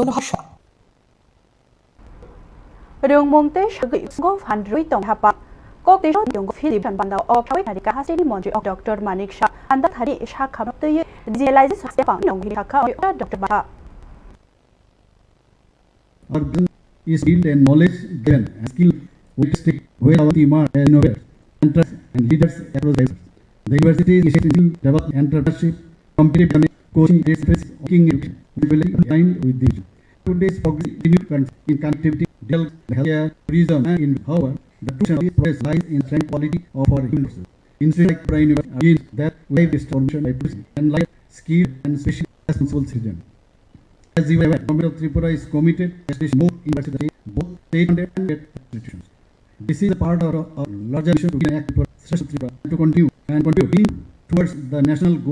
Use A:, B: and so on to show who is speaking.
A: Tonhasha.
B: Rungmungte Shaggo Handrui Tonghapa. Kok the Young Philip and Banda of Kawika Hasi Monji of Dr. Manik Shah and that Hari Shah come up to you. Realizes Stefan Yongaka or Dr. Baha.
C: Our business is skilled and knowledge given and skill will stick where our team are as innovators, mentors and leaders across the The university is initiating develop entrepreneurship, competitive coaching, working we will align with this. Today's progress in connectivity, healthcare, tourism, and in power. The crucial progress lies in strength quality of our human resources. Institute like Tripura University that way this transformation by person and like skilled and special responsible citizen. As you are aware, Government of Tripura is committed to establish more universities, both state and institutions. This is a part of our larger mission to enact Tripura to continue towards the national goal.